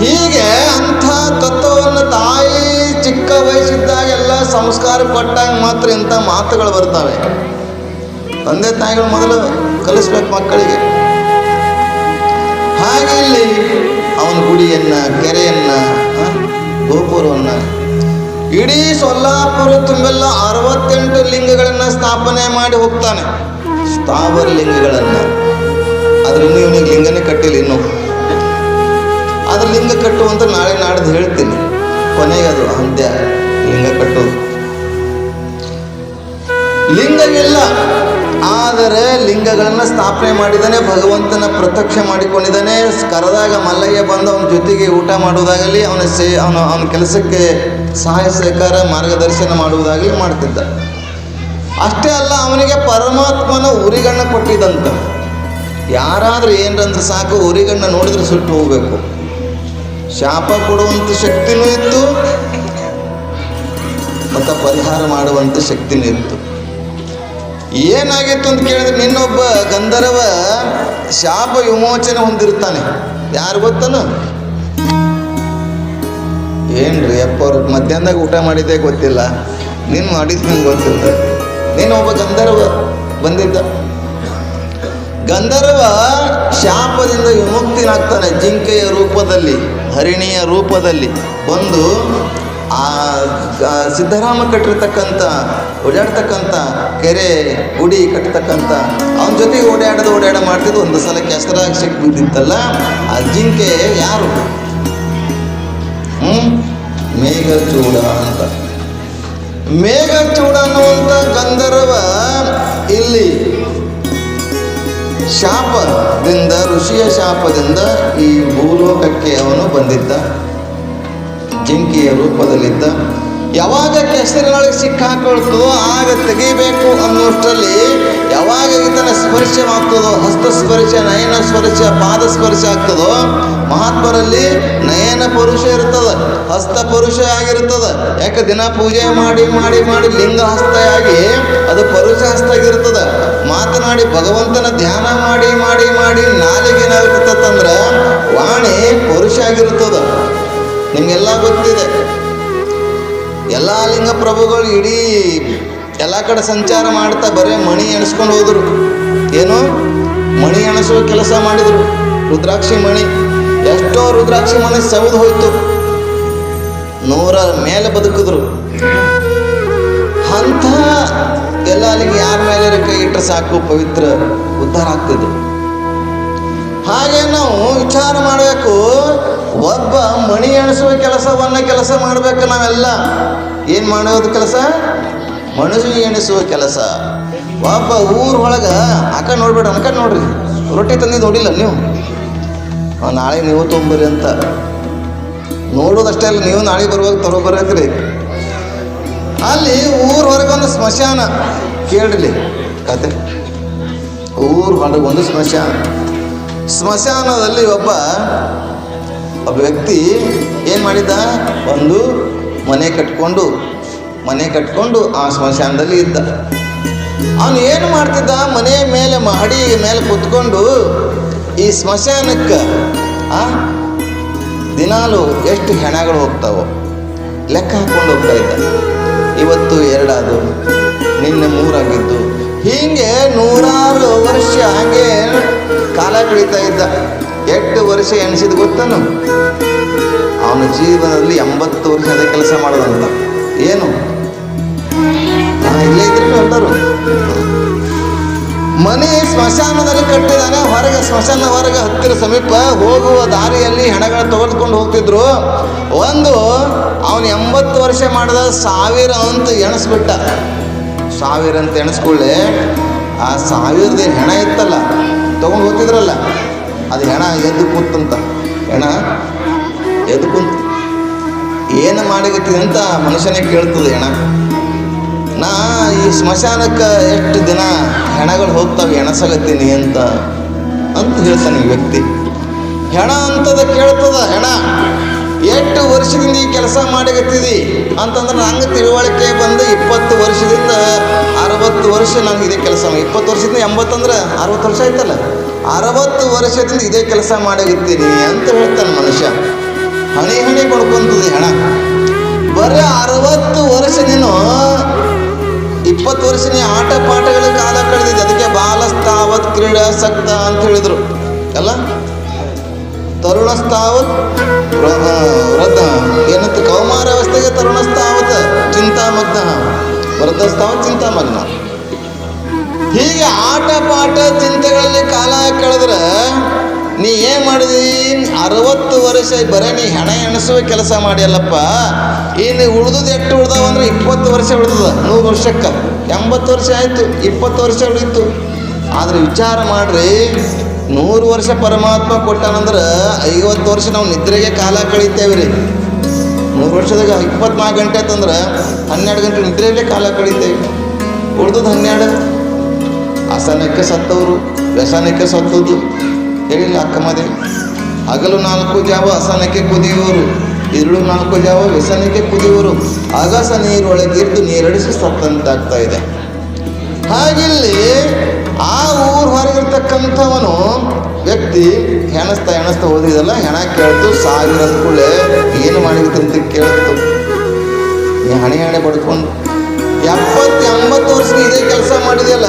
ಹೀಗೆ ಅಂಥ ತತ್ವವನ್ನು ತಾಯಿ ಚಿಕ್ಕ ವಯಸ್ಸಿದ್ದಾಗೆಲ್ಲ ಸಂಸ್ಕಾರ ಕೊಟ್ಟಾಗ ಮಾತ್ರ ಇಂಥ ಮಾತುಗಳು ಬರ್ತವೆ. ತಂದೆ ತಾಯಿಗಳು ಮೊದಲು ಕಲಿಸ್ಬೇಕು ಮಕ್ಕಳಿಗೆ. ಹಾಗೆ ಇಲ್ಲಿ ಅವನ ಗುಡಿಯನ್ನು, ಕೆರೆಯನ್ನು, ಗೋಪುರವನ್ನು, ಇಡೀ ಸೊಲ್ಲಾಪುರ ತುಂಬೆಲ್ಲ 68 ಲಿಂಗಗಳನ್ನು ಸ್ಥಾಪನೆ ಮಾಡಿ ಹೋಗ್ತಾನೆ. ಸ್ಥಾವರ ಲಿಂಗಗಳನ್ನು. ಅದರಿಂದ ಇವನಿಗೆ ಲಿಂಗನೇ ಕಟ್ಟಿಲ್ಲ ಇನ್ನು. ಅದ್ರ ಲಿಂಗ ಕಟ್ಟುವಂತ ನಾಳೆ ನಾಡ್ದು ಹೇಳ್ತೀನಿ. ಕೊನೆಗೆ ಅದು ಅಂತ್ಯ ಲಿಂಗ ಕಟ್ಟೋದು. ಲಿಂಗವಿಲ್ಲ, ಆದರೆ ಲಿಂಗಗಳನ್ನು ಸ್ಥಾಪನೆ ಮಾಡಿದ್ದಾನೆ. ಭಗವಂತನ ಪ್ರತ್ಯಕ್ಷ ಮಾಡಿಕೊಂಡಿದ್ದಾನೆ. ಕರೆದಾಗ ಮಲ್ಲಯ್ಯ ಬಂದು ಅವನ ಜೊತೆಗೆ ಊಟ ಮಾಡುವುದಾಗಲಿ, ಅವನ ಕೆಲಸಕ್ಕೆ ಸಹಾಯ ಸಹಕಾರ ಮಾರ್ಗದರ್ಶನ ಮಾಡುವುದಾಗಲಿ ಮಾಡ್ತಿದ್ದ. ಅಷ್ಟೇ ಅಲ್ಲ, ಅವನಿಗೆ ಪರಮಾತ್ಮನ ಉರಿಗಣ್ಣ ಕೊಟ್ಟಿದ್ದಂತ. ಯಾರಾದರೂ ಏನರಂದ್ರೆ ಸಾಕು, ಉರಿಗಣ್ಣ ನೋಡಿದ್ರೆ ಸುಟ್ಟು ಹೋಗ್ಬೇಕು. ಶಾಪ ಕೊಡುವಂಥ ಶಕ್ತಿನೂ ಇತ್ತು ಮತ್ತು ಪರಿಹಾರ ಮಾಡುವಂಥ ಶಕ್ತಿನೂ ಇತ್ತು. ಏನಾಗಿತ್ತು ಅಂತ ಕೇಳಿದ್ರೆ, ನಿನ್ನೊಬ್ಬ ಗಂಧರ್ವ ಶಾಪ ವಿಮೋಚನೆ ಹೊಂದಿರ್ತಾನೆ. ಯಾರು ಗೊತ್ತನು? ಏನ್ರಿ ಅಪ್ಪ, ಅವ್ರ ಮಧ್ಯಾಹ್ನದಾಗ ಊಟ ಮಾಡಿದ್ದೇ ಗೊತ್ತಿಲ್ಲ, ನೀನು ಮಾಡಿದ್ದು ನಂಗೆ ಗೊತ್ತಿಲ್ಲ. ನೀನೊಬ್ಬ ಗಂಧರ್ವ ಬಂದಿದ್ದ. ಗಂಧರ್ವ ಶಾಪದಿಂದ ವಿಮುಕ್ತಿನಾಗ್ತಾನೆ. ಜಿಂಕೆಯ ರೂಪದಲ್ಲಿ, ಹರಿಣಿಯ ರೂಪದಲ್ಲಿ ಬಂದು ಆ ಸಿದ್ಧರಾಮ ಕಟ್ಟಿರ್ತಕ್ಕಂಥ, ಓಡಾಡ್ತಕ್ಕಂಥ ಕೆರೆ ಗುಡಿ ಕಟ್ಟತಕ್ಕಂಥ ಅವನ ಜೊತೆಗೆ ಓಡಾಡ ಮಾಡ್ತಿದ್ದು. ಒಂದು ಸಲ ಕೆಸರಾಗಿ ಸಿಟ್ಟು ಬಿದ್ದಿತ್ತಲ್ಲ, ಆ ಜಿಂಕೆ ಯಾರು? ಮೇಘಚೂಡ ಅಂತ. ಮೇಘಚೂಡ ಅನ್ನುವಂಥ ಗಂಧರ್ವ ಇಲ್ಲಿ ಶಾಪದಿಂದ, ಋಷಿಯ ಶಾಪದಿಂದ ಈ ಭೂಲೋಕಕ್ಕೆ ಅವನು ಬಂದಿದ್ದ. ಜಿಂಕೆಯ ರೂಪದಲ್ಲಿದ್ದ. ಯಾವಾಗ ಕೆಸರಿನೊಳಗೆ ಸಿಕ್ಕಾಕೊಳ್ತದೋ ಆಗ ತೆಗಿಬೇಕು ಅನ್ನೋಷ್ಟರಲ್ಲಿ, ಯಾವಾಗ ಈತನ ಸ್ಪರ್ಶವಾಗ್ತದೋ, ಹಸ್ತಸ್ಪರ್ಶ, ನಯನ ಸ್ಪರ್ಶ, ಪಾದ ಸ್ಪರ್ಶ ಆಗ್ತದೋ, ಮಹಾತ್ಮರಲ್ಲಿ ನಯನ ಪುರುಷ ಇರ್ತದೆ, ಹಸ್ತ ಪುರುಷ ಆಗಿರ್ತದೆ. ಯಾಕೆ ದಿನ ಪೂಜೆ ಮಾಡಿ ಮಾಡಿ ಮಾಡಿ ಲಿಂಗ ಹಸ್ತೆಯಾಗಿ ಅದು ಪರುಷ ಹಸ್ತ ಆಗಿರ್ತದೆ. ಮಾತನಾಡಿ ಭಗವಂತನ ಧ್ಯಾನ ಮಾಡಿ ಮಾಡಿ ಮಾಡಿ ನಾಲಿಗೆ ಏನಾಗಿರ್ತದಂದ್ರೆ ವಾಣಿ ಪುರುಷ ಆಗಿರ್ತದೆ. ನಿಮಗೆಲ್ಲ ಗೊತ್ತಿದೆ. ಎಲ್ಲ ಲಿಂಗ ಪ್ರಭುಗಳು ಇಡೀ ಎಲ್ಲ ಕಡೆ ಸಂಚಾರ ಮಾಡ್ತಾ ಬರೀ ಮಣಿ ಎಣಿಸ್ಕೊಂಡು ಹೋದರು. ಏನು ಮಣಿ ಎಣಿಸುವ ಕೆಲಸ ಮಾಡಿದರು. ರುದ್ರಾಕ್ಷಿ ಮಣಿ, ಎಷ್ಟೋ ರುದ್ರಾಕ್ಷಿ ಮಣಿ ಸವಿದು ಹೋಯ್ತು. 100 ಮೇಲೆ ಬದುಕಿದ್ರು. ಅಂಥ ಎಲ್ಲ ಲಿಂಗ ಯಾರ ಮೇಲೆ ಕೈ ಇಟ್ಟರೆ ಸಾಕು, ಪವಿತ್ರ ಉದ್ಧಾರ ಆಗ್ತಿದ್ರು. ಹಾಗೆ ನಾವು ವಿಚಾರ ಮಾಡಬೇಕು. ಒಬ್ಬ ಮಣಿ ಎಣಿಸುವ ಕೆಲಸ ಮಾಡಬೇಕು. ನಾವೆಲ್ಲ ಏನು ಮಾಡೋದು ಕೆಲಸ? ಮಣಿ ಎಣಿಸುವ ಕೆಲಸ. ಒಬ್ಬ ಊರೊಳಗೆ ಅಕ್ಕ ನೋಡ್ಬೇಡ, ಅನ್ಕ ನೋಡ್ರಿ, ರೊಟ್ಟಿ ತಂದಿದ್ದು ನೋಡಿಲ್ಲ ನೀವು, ನಾಳೆ ನೀವು ತೊಗೊಂಬರ್ರಿ ಅಂತ ನೋಡೋದಷ್ಟೇ ಅಲ್ಲ, ನೀವು ನಾಳೆ ಬರುವಾಗ ತರೋಬರ್ಬೇಕ್ರಿ. ಅಲ್ಲಿ ಊರ ಹೊರಗೊಂದು ಸ್ಮಶಾನ. ಕೇಳ್ರಿ ಕತೆ. ಊರ ಹೊರಗೊಂದು ಸ್ಮಶಾನ. ಸ್ಮಶಾನದಲ್ಲಿ ಒಬ್ಬ ವ್ಯಕ್ತಿ ಏನು ಮಾಡಿದ್ದ? ಒಂದು ಮನೆ ಕಟ್ಕೊಂಡು ಆ ಸ್ಮಶಾನದಲ್ಲಿ ಇದ್ದ. ಅವನು ಏನು ಮಾಡ್ತಿದ್ದ? ಮನೆ ಮೇಲೆ, ಮಹಡಿ ಮೇಲೆ ಕೂತ್ಕೊಂಡು ಈ ಸ್ಮಶಾನಕ್ಕೆ ದಿನಾಲು ಎಷ್ಟು ಹೆಣಗಳು ಹೋಗ್ತಾವೋ ಲೆಕ್ಕ ಹಾಕ್ಕೊಂಡು ಹೋಗ್ತಾ ಇದ್ದ. ಇವತ್ತು 2 ಆದವು, ನಿನ್ನೆ 3 ಆಗಿದ್ದು. ಹೀಗೆ 100 ವರ್ಷ ಹಾಗೆ ಕಾಲ ಕಳೀತಾ ಇದ್ದ. 8 ವರ್ಷ ಎಣಿಸಿದ ಗೊತ್ತನು? ಅವನ ಜೀವನದಲ್ಲಿ 80 ವರ್ಷ ಅದೇ ಕೆಲಸ ಮಾಡೋದಂತ. ಏನು ಇಲ್ಲೇ ಇದ್ರು ಎಲ್ಲರೂ. ಮನೆ ಸ್ಮಶಾನದಲ್ಲಿ ಕಟ್ಟಿದಾನೆ. ಹೊರಗೆ ಸ್ಮಶಾನ ಹೊರಗೆ ಹತ್ತಿರ ಸಮೀಪ ಹೋಗುವ ದಾರಿಯಲ್ಲಿ ಹೆಣಗಳ ತೆಗೆದುಕೊಂಡು ಹೋಗ್ತಿದ್ರು. ಅವನು 80 ವರ್ಷ ಮಾಡಿದ 1000 ಅಂತ ಎಣಿಸ್ಬಿಟ್ಟ. 1000 ಅಂತ ಎಣಿಸ್ಕೊಳ್ಳಿ. ಆ 1000 ಹೆಣ ಇತ್ತಲ್ಲ, ತೊಗೊಂಡು ಹೋಗ್ತಿದ್ರಲ್ಲ, ಅದು ಹೆಣ ಎದ್ದು ಕೂತಂತ. ಹೆಣ ಎದ್ದು ಕುಂತು ಏನು ಮಾಡಿಗತ್ತೀನಿ ಅಂತ ಮನುಷ್ಯನಿಗೆ ಕೇಳ್ತದೆ ಹೆಣ. ನಾ ಈ ಸ್ಮಶಾನಕ್ಕೆ ಎಷ್ಟು ದಿನ ಹೆಣಗಳು ಹೋಗ್ತಾವೆ ಎಣಸಗತ್ತೀನಿ ಅಂತ ಹೇಳ್ತಾನೆ ಈ ವ್ಯಕ್ತಿ. ಹೆಣ ಅಂತದ ಕೇಳ್ತದ ಹೆಣ. ಎಷ್ಟು ವರ್ಷದಿಂದ ಈ ಕೆಲಸ ಮಾಡಕತ್ತಿದಿ ಅಂತಂದ್ರೆ ನಂಗೆ ತಿಳುವಳಿಕೆ ಬಂದು 20 ವರ್ಷದಿಂದ 60 ವರ್ಷ ನಾನು ಇದೇ ಕೆಲಸ 20 ವರ್ಷದಿಂದ 80 ಅಂದ್ರೆ 60 ವರ್ಷ ಆಯ್ತಲ್ಲ, 60 ವರ್ಷದಿಂದ ಇದೇ ಕೆಲಸ ಮಾಡಕತ್ತೀನಿ ಅಂತ ಹೇಳ್ತಾನೆ ಮನುಷ್ಯ. ಹಣಿ ಹಣಿ ಬಡ್ಕೊಂತದೆ ಹಣ. ಬರೀ 60 ವರ್ಷ ನೀನು 20 ವರ್ಷ ನೀ ಆಟ ಪಾಠಗಳ ಕಾಲ ಕಳೆದಿದ್ದೆ. ಅದಕ್ಕೆ ಬಾಲಸ್ತಾವತ್ ಕ್ರೀಡಾಸಕ್ತ ಅಂತ ಹೇಳಿದರು ಅಲ್ಲ. ತರುಣಸ್ತಾವತ್ ವೃದ್ಧ ಏನಂತ ಕೌಮಾರಾವಸ್ಥೆಗೆ ತರುಣಸ್ತಾವತ್ ಚಿಂತಾಮಗ್ನ, ವೃದ್ಧಸ್ತಾವತ್ ಚಿಂತಾಮಗ್ನ. ಹೀಗೆ ಆಟ ಪಾಠ ಚಿಂತೆಗಳಲ್ಲಿ ಕಾಲ ಕಳೆದ್ರೆ ನೀ ಏನು ಮಾಡಿದಿ? 60 ವರ್ಷ ಬರೀ ನೀ ಹಣ ಎಣಿಸುವ ಕೆಲಸ ಮಾಡಿಯಲ್ಲಪ್ಪ. ಇನ್ನು ಉಳ್ದು ಎಷ್ಟು ಉಳ್ದಾವ ಅಂದ್ರೆ 20 ವರ್ಷ ಉಳ್ದದ. 100 ವರ್ಷಕ್ಕೆ 80 ವರ್ಷ ಆಯಿತು, 20 ವರ್ಷ ಉಳಿತು. ಆದರೆ ವಿಚಾರ ಮಾಡ್ರಿ, 100 ವರ್ಷ ಪರಮಾತ್ಮ ಕೊಟ್ಟಾನಂದ್ರೆ 50 ವರ್ಷ ನಾವು ನಿದ್ರೆಗೆ ಕಾಲ ಕಳೀತೇವೆ ರೀ. 100 ವರ್ಷದಾಗ 24 ಗಂಟೆ ಅಂತಂದ್ರೆ 12 ಗಂಟೆ ನಿದ್ರೆಯಲ್ಲೇ ಕಾಲ ಕಳೀತೇವೆ. ಉಳ್ದದ್ದು 12. ಆಸನಕ್ಕೆ ಸತ್ತವರು, ವ್ಯಸನಕ್ಕೆ ಸತ್ತದ್ದು ಹೇಳಿಲ್ಲ ಅಕ್ಕಮದೆ. ಹಗಲು 4 ಜಾವ ಆಸನಕ್ಕೆ ಕುದಿಯುವರು, ಇರುಳು 4 ಜಾವ ವ್ಯಸನಕ್ಕೆ ಕುದಿಯುವರು. ಅಗಸ ನೀರೊಳಗಿದ್ದು ನೀರಡಿಸಿ ಸತ್ತಂತಾಗ್ತಾ ಇದೆ. ಹಾಗಿಲ್ಲಿ ಆ ಊರು ಹೊರಗಿರ್ತಕ್ಕಂಥವನು ವ್ಯಕ್ತಿ ಎಣಿಸ್ತಾ ಓದಿದಲ್ಲ, ಹೆಣ ಕೇಳ್ತು, ಸಾವಿರ ಅಂದ್ಕೂಳೆ ಏನು ಮಾಡಿದಂತ ಕೇಳ್ತು. ನೀ ಹಣೆ ಪಡ್ಕೊಂಡು 70-80 ವರ್ಷ ಇದೇ ಕೆಲಸ ಮಾಡಿದೆಯಲ್ಲ,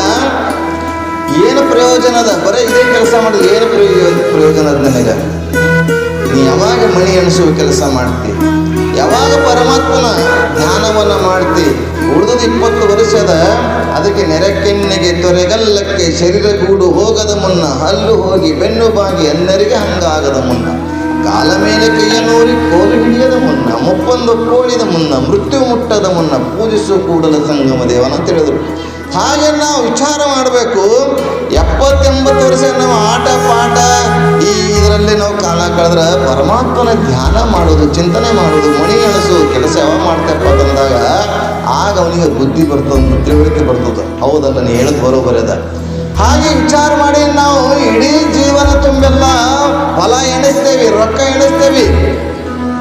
ಏನು ಪ್ರಯೋಜನ ಅದ? ಬರೀ ಇದೇ ಕೆಲಸ ಮಾಡಿದ್ರೆ ಏನು ಪ್ರಯೋಜನ ಅದ ನನಗೆ? ನೀ ಯಾವಾಗ ಮಣಿ ಎಣಿಸುವ ಕೆಲಸ ಮಾಡ್ತಿ? ಯಾವಾಗ ಪರಮಾತ್ಮನ ಜ್ಞಾನವನ್ನು ಮಾಡ್ತಿ? ಉಳಿದದ್ದು 20 ವರ್ಷದ. ಅದಕ್ಕೆ ನೆರೆಕೆನ್ನೆಗೆ ತೊರೆಗಲ್ಲಕ್ಕೆ ಶರೀರಗೂಡು ಹೋಗದ ಮುನ್ನ, ಹಲ್ಲು ಹೋಗಿ ಬೆನ್ನು ಬಾಗಿ ಎಲ್ಲರಿಗೆ ಹಂಗಾಗದ ಮುನ್ನ, ಕಾಲ ಮೇಲೆ ಕೈಯ ನೋರಿ ಕೋಲು ಹಿಡಿಯದ ಮುನ್ನ, ಮುಪ್ಪೊಂದು ಕೋಳಿದ ಮುನ್ನ, ಮೃತ್ಯು ಮುಟ್ಟದ ಮುನ್ನ, ಪೂಜಿಸು ಕೂಡಲ ಸಂಗಮ ದೇವನ ಅಂತ ಹೇಳಿದ್ರು. ಹಾಗೆ ನಾವು ವಿಚಾರ ಮಾಡಬೇಕು. 70-80 ವರ್ಷ ನಾವು ಆಟ ಪಾಠ ಇದರಲ್ಲಿ ನಾವು ಕಾಲ ಕಳೆದ್ರೆ ಪರಮಾತ್ಮನ ಧ್ಯಾನ ಮಾಡೋದು, ಚಿಂತನೆ ಮಾಡೋದು, ಮಣಿ ಎಣಿಸೋದು ಕೆಲಸ ಯಾವಾಗ ಮಾಡ್ತಪ್ಪ ಅಂತಂದಾಗ ಆಗ ಅವನಿಗೆ ಬುದ್ಧಿ ಬರ್ತದೆ, ತಿಳುವಳಿಕೆ ಬರ್ತದೆ. ಹೌದಲ್ಲ, ನೀ ಹೇಳೋದು ಬರೋಬರಿ ಅದ. ಹಾಗೆ ವಿಚಾರ ಮಾಡಿ ನಾವು ಇಡೀ ಜೀವನ ತುಂಬೆಲ್ಲ ಹೊಲ ಎಣಿಸ್ತೇವೆ, ರೊಕ್ಕ ಎಣಿಸ್ತೇವೆ,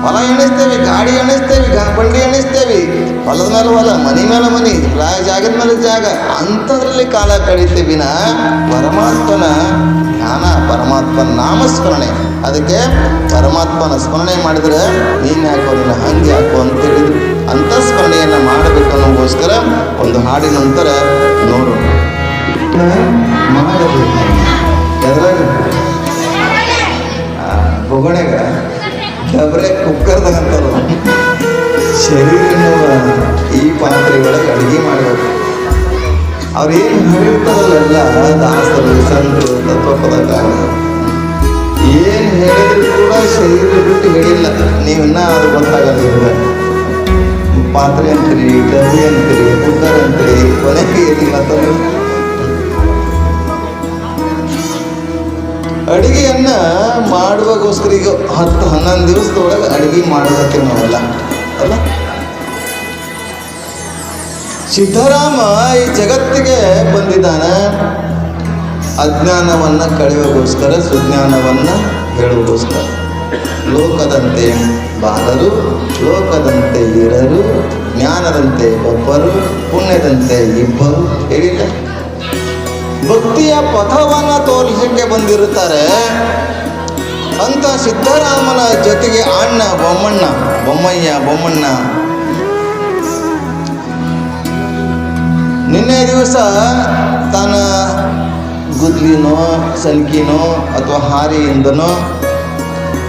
ಹೊಲ ಎಣಿಸ್ತೇವೆ, ಗಾಡಿ ಎಣಿಸ್ತೇವೆ, ಬಂಡಿ ಎಣಿಸ್ತೇವೆ, ಹೊಲದ ಮೇಲೆ ಹೊಲ, ಮನೆ ಮೇಲೆ ಮನೆ, ಜಾಗದ ಮೇಲೆ ಜಾಗ, ಅಂಥದ್ರಲ್ಲಿ ಕಾಲ ಕಳೀತೀವಿನ ಪರಮಾತ್ಮನ ಜ್ಞಾನ, ಪರಮಾತ್ಮನ ನಾಮಸ್ಮರಣೆ. ಅದಕ್ಕೆ ಪರಮಾತ್ಮನ ಸ್ಮರಣೆ ಮಾಡಿದ್ರೆ ನೀನು ಯಾಕೋ, ನೀನು ಹಂಗೆ ಯಾಕೋ ಅಂತ ಹೇಳಿದ್ರು. ಅಂಥ ಸ್ಮರಣೆಯನ್ನು ಮಾಡಬೇಕು ಅನ್ನೋಗೋಸ್ಕರ ಒಂದು ಹಾಡಿನ ನಂತರ ನೋಡು ಮಾಡಬೇಕು. ಎದ್ರಾಗ ಬೊಗಣೆಗ ಡಬ್ರೆ ಕುಕ್ಕರ್ದಾಗ ಅಂತಾರ ಶರೀರ ಈ ಪಾತ್ರೆ ಒಳಗೆ ಅಡುಗೆ ಮಾಡಬೇಕು. ಅವ್ರೇನು ಹೇಳಿರ್ತಾರಲ್ಲ ದಾಸರು, ಸಂತರು, ತತ್ವಪದಕ ಏನು ಹೇಳಿದ್ರು ಕೂಡ ಶರೀರ ಬಿಟ್ಟು ಹೇಳಿಲ್ಲ. ನೀವಿನ್ನ ಅದು ಗೊತ್ತಾಗಲ್ಲ. ಪಾತ್ರೆ ಅಂತೀರಿ, ಡಬ್ಬಿ ಅಂತೀರಿ, ಕುಕ್ಕರ್ ಅಂತೀರಿ, ಕೊನೆಗೆ ಏನಿಲ್ಲ ಅಂತಂದ್ರೆ ಅಡುಗೆಯನ್ನು ಮಾಡುವಾಗೋಸ್ಕರ ಈಗ 10-11 ದಿವಸದೊಳಗೆ ಅಡುಗೆ ಮಾಡೋದಕ್ಕೆ ನಾವೆಲ್ಲ ಅಲ್ಲ. ಸಿದ್ಧರಾಮ ಈ ಜಗತ್ತಿಗೆ ಬಂದಿದ್ದಾನೆ ಅಜ್ಞಾನವನ್ನು ಕಳೆಯೋಗೋಸ್ಕರ, ಸುಜ್ಞಾನವನ್ನು ಹೇಳುವುಗೋಸ್ಕರ. ಲೋಕದಂತೆ ಬಾಲರು, ಲೋಕದಂತೆ ಇರರು, ಜ್ಞಾನದಂತೆ ಒಬ್ಬರು, ಪುಣ್ಯದಂತೆ ಇಬ್ಬರು ಹೇಳಿಲ್ಲ. ಭಕ್ತಿಯ ಪಥವನ್ನು ತೋರಿಸಕ್ಕೆ ಬಂದಿರುತ್ತಾರೆ. ಅಂತ ಸಿದ್ಧರಾಮನ ಜೊತೆಗೆ ಅಣ್ಣ ಬೊಮ್ಮಣ್ಣ ನಿನ್ನೆ ದಿವಸ ತನ್ನ ಗುದ್ಲಿನೋ ಸಲ್ಕಿನೋ ಅಥವಾ ಹಾರಿಯಿಂದನೋ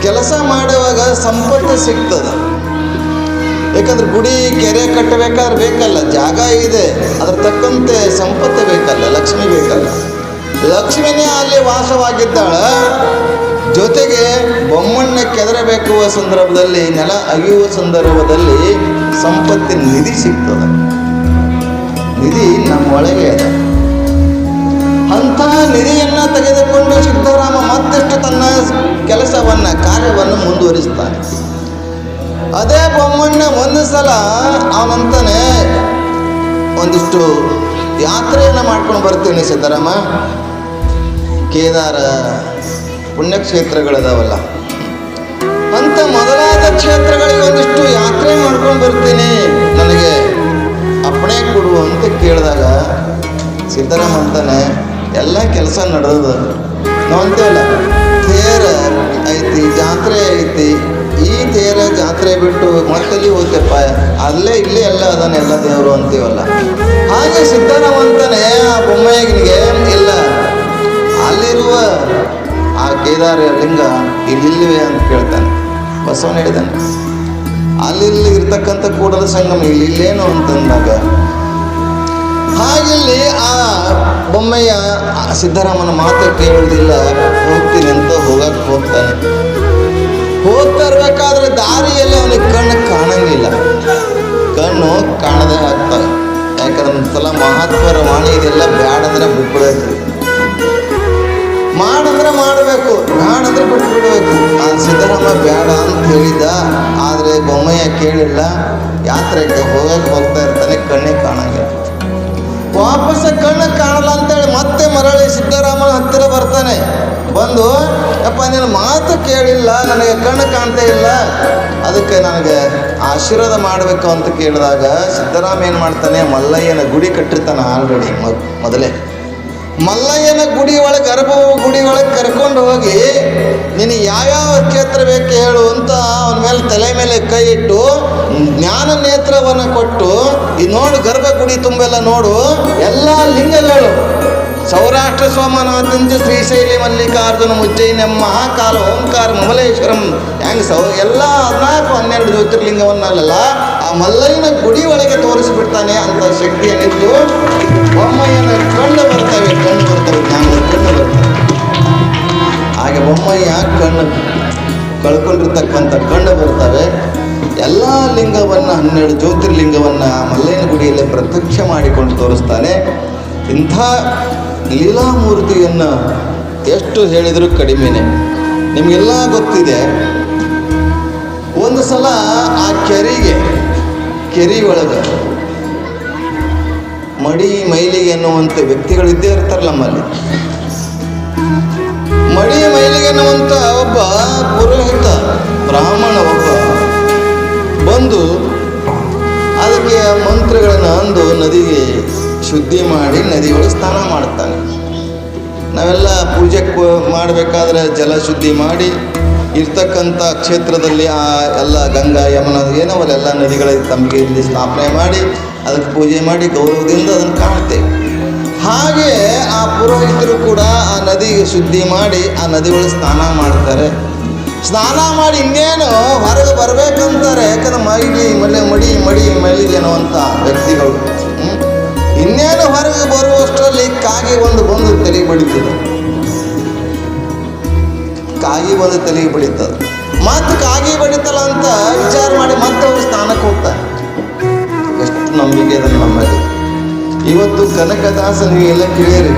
ಕೆಲಸ ಮಾಡುವಾಗ ಸಂಪತ್ತು ಸಿಗ್ತದೆ. ಯಾಕಂದ್ರೆ ಗುಡಿ ಕೆರೆ ಕಟ್ಟಬೇಕಾದ್ರೆ ಬೇಕಲ್ಲ, ಜಾಗ ಇದೆ, ಅದ್ರ ತಕ್ಕಂತೆ ಸಂಪತ್ತು ಬೇಕಲ್ಲ, ಲಕ್ಷ್ಮಿ ಬೇಕಲ್ಲ. ಲಕ್ಷ್ಮಿನೇ ಅಲ್ಲಿ ವಾಸವಾಗಿದ್ದಾಳ. ಜೊತೆಗೆ ಬೊಮ್ಮಣ್ಣ ಕೆದರಬೇಕುವ ಸಂದರ್ಭದಲ್ಲಿ, ನೆಲ ಅಗಿಯುವ ಸಂದರ್ಭದಲ್ಲಿ ಸಂಪತ್ತಿನ ನಿಧಿ ಸಿಗ್ತದೆ. ನಿಧಿ ನಮ್ಮೊಳಗೆ ಅದ. ಅಂಥ ನಿಧಿಯನ್ನು ತೆಗೆದುಕೊಂಡು ಸಿದ್ಧರಾಮ ಮತ್ತಷ್ಟು ತನ್ನ ಕೆಲಸವನ್ನು, ಕಾರ್ಯವನ್ನು ಮುಂದುವರಿಸ್ತಾನೆ. ಅದೇ ಬೊಮ್ಮಣ್ಣ ಒಂದು ಸಲ ಅವನಂತಾನೆ, ಒಂದಿಷ್ಟು ಯಾತ್ರೆಯನ್ನು ಮಾಡ್ಕೊಂಡು ಬರ್ತೀನಿ ಸಿದ್ಧರಾಮ, ಕೇದಾರ ಪುಣ್ಯಕ್ಷೇತ್ರಗಳಿದಾವಲ್ಲ ಅಂತ ಮೊದಲಾದ ಕ್ಷೇತ್ರಗಳಿಗೆ ಒಂದಿಷ್ಟು ಯಾತ್ರೆ ಮಾಡ್ಕೊಂಡು ಬರ್ತೀನಿ, ನನಗೆ ಅಪ್ಪಣೆ ಕೊಡು ಅಂತ ಕೇಳಿದಾಗ ಸಿದ್ದರಾಮ ಅಂತಾನೆ, ಎಲ್ಲ ಕೆಲಸ ನಡೆದದ, ನಾವು ಅಂತೇವಲ್ಲ ತೇರ ಐತಿ, ಜಾತ್ರೆ ಐತಿ, ಈ ತೇರ ಜಾತ್ರೆ ಬಿಟ್ಟು ಮತ್ತಲ್ಲಿ ಹೋಗ್ತಪ್ಪ, ಅಲ್ಲೇ ಇಲ್ಲೇ ಎಲ್ಲ ಅದನ್ನೆಲ್ಲ ದೇವರು ಅಂತೀವಲ್ಲ. ಹಾಗೆ ಸಿದ್ದರಾಮ ಅಂತಾನೆ ಆ ಬೊಮ್ಮಾಯಿಗೆ, ಇಲ್ಲ ಅಲ್ಲಿರುವ ಆ ಕೇದಾರ ಲಿಂಗ ಇಲ್ಲಿಲ್ವೇ ಅಂತ ಕೇಳ್ತಾನೆ. ಬಸವನ ಹೇಳಿದಾನೆ, ಅಲ್ಲಿ ಇರ್ತಕ್ಕಂಥ ಕೂಡಲ ಸಂಗಮ ಇಲ್ಲೇನು ಅಂತಂದಾಗ, ಹಾಗಿಲ್ಲಿ ಆ ಬೊಮ್ಮೆಯ ಸಿದ್ದರಾಮನ ಮಾತು ಕೇಳುವುದಿಲ್ಲ, ಹೋಗ್ತೀನಿ ಅಂತ ಹೋಗಕ್ಕೆ ಹೋಗ್ತಾನೆ. ಹೋಗ್ತಾ ಇರ್ಬೇಕಾದ್ರೆ ದಾರಿಯಲ್ಲಿ ಅವನಿಗೆ ಕಣ್ಣು ಕಾಣಂಗಿಲ್ಲ, ಕಣ್ಣು ಕಾಣದೇ ಆಗ್ತವೆ. ಯಾಕಂದ್ರೆ ಒಂದ್ಸಲ ಮಹಾತ್ಮರ ವಾಣಿ ಇದೆಲ್ಲ ಬ್ಯಾಡಂದ್ರೆ ಬಿಟ್ಬಿಡಬೇಕು, ಮಾಡಂದ್ರೆ ಮಾಡಬೇಕು, ಬ್ಯಾಡಂದ್ರೆ ಬಿಟ್ಟು ಬಿಡಬೇಕು. ಆ ಸಿದ್ದರಾಮ ಬ್ಯಾಡ ಅಂತ ಹೇಳಿದ್ದ, ಆದರೆ ಬೊಮ್ಮೆಯ ಕೇಳಿಲ್ಲ. ಯಾತ್ರೆಗೆ ಹೋಗಕ್ಕೆ ಹೋಗ್ತಾ ಇರ್ತಾನೆ, ಕಣ್ಣೇ ಕಾಣಂಗಿಲ್ಲ. ವಾಪಸ್ ಕಣ್ಣು ಕಾಣಲ್ಲ ಅಂತೇಳಿ ಮತ್ತೆ ಮರಳಿ ಸಿದ್ದರಾಮನ ಹತ್ತಿರ ಬರ್ತಾನೆ. ಬಂದು, ಅಪ್ಪ ನಿನ್ನ ಮಾತು ಕೇಳಿಲ್ಲ, ನನಗೆ ಕಣ್ಣು ಕಾಣ್ತಾ ಇಲ್ಲ, ಅದಕ್ಕೆ ನನಗೆ ಆಶೀರ್ವಾದ ಮಾಡಬೇಕು ಅಂತ ಕೇಳಿದಾಗ ಸಿದ್ದರಾಮ ಏನು ಮಾಡ್ತಾನೆ, ಮಲ್ಲಯ್ಯನ ಗುಡಿ ಕಟ್ಟಿರ್ತಾನೆ ಆಲ್ರೆಡಿ ಮೊದಲೇ. ಮಲ್ಲಯ್ಯನ ಗುಡಿ ಒಳಗೆ, ಗರ್ಭ ಗುಡಿ ಒಳಗೆ ಕರ್ಕೊಂಡು ಹೋಗಿ, ನಿನಗೆ ಯಾವ್ಯಾವ ಕ್ಷೇತ್ರ ಬೇಕು ಹೇಳು ಅಂತ ಅವನ ಮೇಲೆ ತಲೆ ಮೇಲೆ ಕೈ ಇಟ್ಟು ಜ್ಞಾನ ನೇತ್ರವನ್ನು ಕೊಟ್ಟು, ಈ ನೋಡು ಗರ್ಭ ಗುಡಿ ತುಂಬೆಲ್ಲ ನೋಡು, ಎಲ್ಲ ಲಿಂಗಗಳು, ಸೌರಾಷ್ಟ್ರ ಸೋಮನಾಥಂಚ ಶ್ರೀಶೈಲಿ ಮಲ್ಲಿಕಾರ್ಜುನ ಉಜ್ಜಯಿನಿ ಮಹಾಕಾಲ ಓಂಕಾರ ಮಮಲೇಶ್ವರಂ, ಹೆಂಗೆ ಎಲ್ಲ 14-12 ಜ್ಯೋತಿರ್ಲಿಂಗವನ್ನೆಲ್ಲ ಆ ಮಲ್ಲಯ್ಯನ ಗುಡಿ ಒಳಗೆ ತೋರಿಸಿಬಿಡ್ತಾನೆ ಅಂತ ಶಕ್ತಿಯನ್ನಿದ್ದು ಬೊಮ್ಮಯ್ಯನ ಕಣ್ಣು ಬರ್ತವೆ, ಜ್ಞಾನದ ಕಣ್ಣು ಬರ್ತವೆ. ಹಾಗೆ ಬೊಮ್ಮಯ್ಯ ಕಣ್ಣು ಕಳ್ಕೊಂಡಿರ್ತಕ್ಕಂಥ ಕಣ್ಣು ಬರ್ತವೆ. ಎಲ್ಲ ಲಿಂಗವನ್ನು 12 ಜ್ಯೋತಿರ್ಲಿಂಗವನ್ನು ಆ ಮಲ್ಲಯ್ಯನ ಗುಡಿಯಲ್ಲಿ ಪ್ರತ್ಯಕ್ಷ ಮಾಡಿಕೊಂಡು ತೋರಿಸ್ತಾನೆ. ಇಂಥ ಲೀಲಾಮೂರ್ತಿಯನ್ನು ಎಷ್ಟು ಹೇಳಿದರೂ ಕಡಿಮೆನೆ. ನಿಮಗೆಲ್ಲ ಗೊತ್ತಿದೆ, ಒಂದು ಸಲ ಆ ಕೆರೆ ಒಳಗೆ ಮಡಿ ಮೈಲಿಗೆ ಎನ್ನುವಂಥ ವ್ಯಕ್ತಿಗಳು ಇದ್ದೇ ಇರ್ತಾರೆ ನಮ್ಮಲ್ಲಿ. ಮಡಿ ಮೈಲಿಗೆ ಎನ್ನುವಂಥ ಒಬ್ಬ ಪುರೋಹಿತ ಬ್ರಾಹ್ಮಣ ಒಬ್ಬ ಬಂದು ಅದಕ್ಕೆ ಮಂತ್ರಗಳನ್ನು ಅಂದು ನದಿಗೆ ಶುದ್ಧಿ ಮಾಡಿ ನದಿಗಳು ಸ್ನಾನ ಮಾಡ್ತಾನೆ. ನಾವೆಲ್ಲ ಪೂಜೆ ಮಾಡಬೇಕಾದ್ರೆ ಜಲ ಶುದ್ಧಿ ಮಾಡಿ ಇರ್ತಕ್ಕಂಥ ಕ್ಷೇತ್ರದಲ್ಲಿ ಆ ಎಲ್ಲ ಗಂಗಾ ಯಮುನಾ ಏನವಲ್ಲೆಲ್ಲ ನದಿಗಳ ತಮಗೆ ಇಲ್ಲಿ ಸ್ಥಾಪನೆ ಮಾಡಿ ಅದಕ್ಕೆ ಪೂಜೆ ಮಾಡಿ ಗೌರವದಿಂದ ಅದನ್ನು ಕಾಣ್ತೇವೆ. ಹಾಗೆ ಆ ಪುರೋಹಿತರು ಕೂಡ ಆ ನದಿಗೆ ಶುದ್ಧಿ ಮಾಡಿ ಆ ನದಿಗಳು ಸ್ನಾನ ಮಾಡ್ತಾರೆ. ಸ್ನಾನ ಮಾಡಿ ಇನ್ನೇನು ಹೊರಗೆ ಬರಬೇಕಂತಾರೆ, ಯಾಕಂದ್ರೆ ಮಡಿ ಅನ್ನುವಂಥ ವ್ಯಕ್ತಿಗಳು ಇನ್ನೇನು ಹೊರಗೆ ಬರುವಷ್ಟರಲ್ಲಿ ಕಾಗಿ ಬಂದು ತಲೆಗೆ ಬಡಿತದೆ. ಕಾಗಿ ಬಂದು ತಲೆಗೆ ಬಡಿತದೆ. ಮತ್ತೆ ಕಾಗಿ ಬಡಿತಲ್ಲ ಅಂತ ವಿಚಾರ ಮಾಡಿ ಮತ್ತೆ ಅವರು ಸ್ನಾನಕ್ಕೆ ಹೋಗ್ತಾರೆ. ಎಷ್ಟು ನಂಬಿಕೆ ಅದನ್ನು ನಮ್ಮಲ್ಲಿ. ಇವತ್ತು ಕನಕದಾಸ ನೀವೆಲ್ಲ ಕೇಳಿರಿ.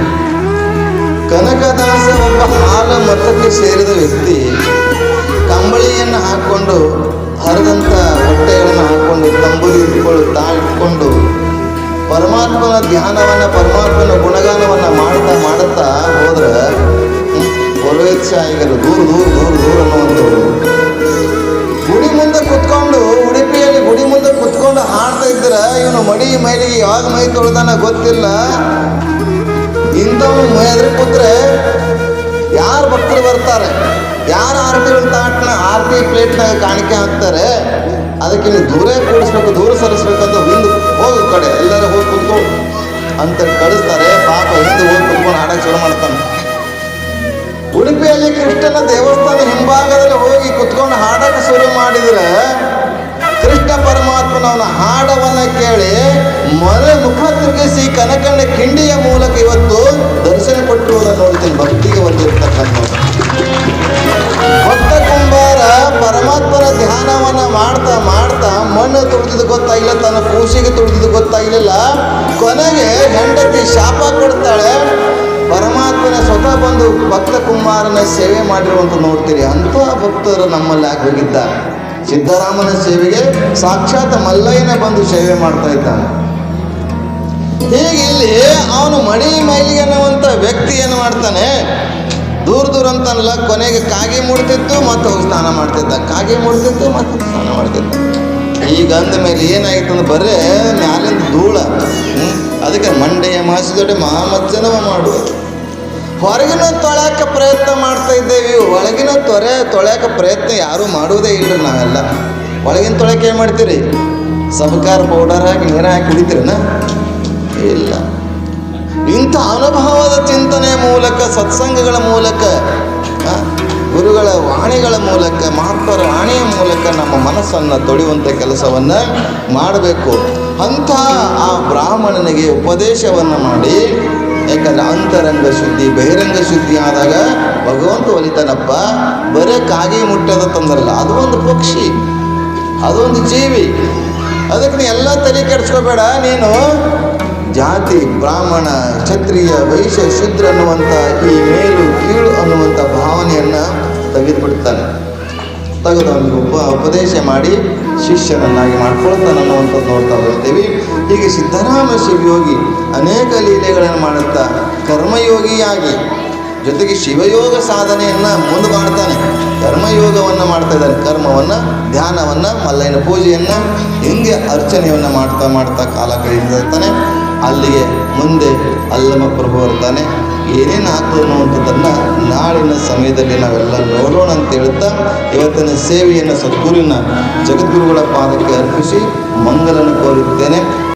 ಕನಕದಾಸ ಒಬ್ಬ ಹಾಲ ಮತಕ್ಕೆ ಸೇರಿದ ವ್ಯಕ್ತಿ, ಕಂಬಳಿಯನ್ನು ಹಾಕ್ಕೊಂಡು ಹರಿದಂಥ ಹೊಟ್ಟೆಗಳನ್ನು ಹಾಕ್ಕೊಂಡು ತಂಬೂರಿ ಇಟ್ಕೊಂಡು ಪರಮಾತ್ಮನ ಧ್ಯಾನವನ್ನು, ಪರಮಾತ್ಮನ ಗುಣಗಾನವನ್ನು ಮಾಡುತ್ತಾ ಹೋದ್ರೆ ಪುರೋಹಿತಶಾಹಿಗರು ದೂರ ಅನ್ನುವಂಥವ್ರು ಗುಡಿ ಮುಂದೆ ಕುತ್ಕೊಂಡು, ಉಡುಪಿಯಲ್ಲಿ ಗುಡಿ ಮುಂದೆ ಕುತ್ಕೊಂಡು ಹಾಡ್ತಾ ಇದ್ರೆ ಇವನು ಮೈಲಿಗೆ ಯಾವಾಗ ಮೈ ತೊಳೆದಾನ ಗೊತ್ತಿಲ್ಲ. ಇಂಥವನು ಎದುರು ಕೂತ್ರೆ ಯಾರು ಭಕ್ತರು ಬರ್ತಾರೆ, ಯಾರು ಆರತಿ ಪ್ಲೇಟ್ನಾಗ ಕಾಣಿಕೆ ಹಾಕ್ತಾರೆ, ಅದಕ್ಕೆ ನೀವು ದೂರ ಕೂಡಿಸ್ಬೇಕು, ದೂರ ಸರಿಸ್ಬೇಕಂತ ಹಿಂದೆ ಹೋಗೋ ಕಡೆ ಎಲ್ಲರೂ ಹೋಗಿ ಕುತ್ಕೊಂಡು ಅಂತ ಕಳಿಸ್ತಾರೆ. ಪಾಪ ಹಿಂದೆ ಹೋಗಿ ಕುತ್ಕೊಂಡು ಹಾಡಕ್ಕೆ ಶುರು ಮಾಡ್ತಾನೆ. ಉಡುಪಿಯಲ್ಲಿ ಕೃಷ್ಣನ ದೇವಸ್ಥಾನ ಹಿಂಭಾಗದಲ್ಲಿ ಹೋಗಿ ಕುತ್ಕೊಂಡು ಹಾಡಕ್ಕೆ ಶುರು ಮಾಡಿದ್ರೆ ಕೃಷ್ಣ ಪರಮಾತ್ಮನವನ ಹಾಡವನ್ನು ಕೇಳಿ ಮುಖ ತಿರುಗಿಸಿ ಕನಕನ ಕಿಂಡಿಯ ಮೂಲಕ ಇವತ್ತು ದರ್ಶನ ಕೊಟ್ಟಿರುವುದನ್ನು ನೋಡ್ತೀನಿ. ಭಕ್ತಿಗೆ ಬಂದಿರ್ತಕ್ಕಂಥ ಭಕ್ತ ಕುಂಬಾರ ಪರಮಾತ್ಮನ ಧ್ಯಾನವನ್ನು ಮಾಡ್ತಾ ಮಣ್ಣು ತುಳಿದಿದ್ದು ಗೊತ್ತಾಗಿಲ್ಲ, ತನ್ನ ಕೂಸಿಗೆ ತುಳಿದಿದ್ದು ಗೊತ್ತಾಗಲಿಲ್ಲ. ಕೊನೆಗೆ ಹೆಂಡತಿ ಶಾಪ ಕೊಡ್ತಾಳೆ. ಪರಮಾತ್ಮನ ಸ್ವತಃ ಬಂದು ಭಕ್ತ ಕುಮಾರನ ಸೇವೆ ಮಾಡಿರುವಂತ ನೋಡ್ತೀರಿ. ಅಂಥ ಭಕ್ತರು ನಮ್ಮಲ್ಲಿ ಆಗಿ ಹೋಗಿದ್ದಾರೆ. ಸಿದ್ದರಾಮನ ಸೇವೆಗೆ ಸಾಕ್ಷಾತ್ ಮಲ್ಲಯ್ಯನ ಬಂದು ಸೇವೆ ಮಾಡ್ತಾ ಇದ್ದಾನೆ. ಹೀಗೆ ಇಲ್ಲಿ ಅವನು ಮೈಲಿಗೆ ಅನ್ನುವಂಥ ವ್ಯಕ್ತಿ ಏನು ಮಾಡ್ತಾನೆ, ದೂರ ದೂರ ಅಂತನಲ್ಲ, ಕೊನೆಗೆ ಕಾಗೆ ಮುಡ್ತಿತ್ತು ಮತ್ತು ಹೋಗಿ ಸ್ನಾನ ಮಾಡ್ತಿದ್ದ, ಕಾಗೆ ಮುಡ್ತಿತ್ತು ಮತ್ತು ಸ್ನಾನ ಮಾಡ್ತಿದ್ದ. ಈಗ ಅಂದ ಮೇಲೆ ಏನಾಗಿತ್ತು ಅಂದ್ರೆ ಬರೇ ಮ್ಯಾಲಿಂದ ಧೂಳ. ಅದಕ್ಕೆ ಮಂಡೆಯ ಮಾಸಿದೊಡೆ ಮಹಾಮಜ್ಜನವ ಮಾಡುವುದು. ಹೊರಗಿನ ತೊಳ್ಯಾಕ ಪ್ರಯತ್ನ ಮಾಡ್ತಾ ಇದ್ದೇವೆ, ಒಳಗಿನ ತೊಳ್ಯಾಕ ಪ್ರಯತ್ನ ಯಾರೂ ಮಾಡುವುದೇ ಇಲ್ಲರಿ. ನಾವೆಲ್ಲ ಒಳಗಿನ ತೊಳ್ಯಾಕ ಏನು ಮಾಡ್ತೀರಿ? ಸಬಕಾರ ಪೌಡರ್ ಹಾಕಿ ನೀರು ಹಾಕಿ ಕುಡಿತೀರನ? ಇಲ್ಲ. ಇಂಥ ಅನುಭವದ ಚಿಂತನೆಯ ಮೂಲಕ, ಸತ್ಸಂಗಗಳ ಮೂಲಕ, ಗುರುಗಳ ವಾಣಿಗಳ ಮೂಲಕ, ಮಹಾತ್ಮರ ವಾಣಿಯ ಮೂಲಕ ನಮ್ಮ ಮನಸ್ಸನ್ನು ತೊಳೆಯುವಂಥ ಕೆಲಸವನ್ನು ಮಾಡಬೇಕು. ಅಂಥ ಆ ಬ್ರಾಹ್ಮಣನಿಗೆ ಉಪದೇಶವನ್ನು ಮಾಡಿ, ಯಾಕಂದರೆ ಅಂತರಂಗ ಶುದ್ಧಿ ಬಹಿರಂಗ ಶುದ್ಧಿ ಆದಾಗ ಭಗವಂತ ಒಲಿತಾನಪ್ಪ. ಬರೇ ಕಾಗಿ ಮುಟ್ಟದ ತಂದ್ರಲ್ಲ, ಅದು ಒಂದು ಪಕ್ಷಿ, ಅದೊಂದು ಜೀವಿ. ಅದಕ್ಕೆ ನೀ ಎಲ್ಲ ತಲೆ ಕೆಡಿಸ್ಕೋಬೇಡ. ನೀನು ಜಾತಿ, ಬ್ರಾಹ್ಮಣ, ಕ್ಷತ್ರಿಯ, ವೈಶ್ಯ, ಶೂದ್ರ ಅನ್ನುವಂಥ ಈ ಮೇಲು ಕೀಳು ಅನ್ನುವಂಥ ಭಾವನೆಯನ್ನು ತೆಗೆದುಬಿಡ್ತಾನೆ. ತೆಗೆದು ಅವನಿಗೆ ಉಪದೇಶ ಮಾಡಿ ಶಿಷ್ಯನನ್ನಾಗಿ ಮಾಡ್ಕೊಳ್ತಾನೆ ಅನ್ನುವಂಥದ್ದು ನೋಡ್ತಾ ಬರ್ತೀವಿ. ಹೀಗೆ ಸಿದ್ಧರಾಮ ಶಿವಯೋಗಿ ಅನೇಕ ಲೀಲೆಗಳನ್ನು ಮಾಡುತ್ತಾ ಕರ್ಮಯೋಗಿಯಾಗಿ, ಜೊತೆಗೆ ಶಿವಯೋಗ ಸಾಧನೆಯನ್ನು ಮುಂದೆ ಮಾಡ್ತಾನೆ. ಕರ್ಮಯೋಗವನ್ನು ಮಾಡ್ತಾ ಇದ್ದಾನೆ. ಕರ್ಮವನ್ನು, ಧ್ಯಾನವನ್ನು, ಮಲ್ಲಯ್ಯನ ಪೂಜೆಯನ್ನು, ಹಿಂಗೆ ಅರ್ಚನೆಯನ್ನು ಮಾಡ್ತಾ ಮಾಡ್ತಾ ಕಾಲ ಕಳೀತಾನೆ. ಅಲ್ಲಿಗೆ ಮುಂದೆ ಅಲ್ಲಮ ಪ್ರಭು ಬರ್ತಾನೆ. ಏನೇನು ಆಗ್ತದೆ ಅನ್ನುವಂಥದ್ದನ್ನು ನಾಳಿನ ಸಮಯದಲ್ಲಿ ನಾವೆಲ್ಲ ನೋಡೋಣ ಅಂತ ಹೇಳ್ತಾ ಇವತ್ತಿನ ಸೇವೆಯನ್ನು ಸದ್ಗುರುವಿನ ಜಗದ್ಗುರುಗಳ ಪಾದಕ್ಕೆ ಅರ್ಪಿಸಿ ಮಂಗಲನ್ನು ಕೋರುತ್ತೇನೆ.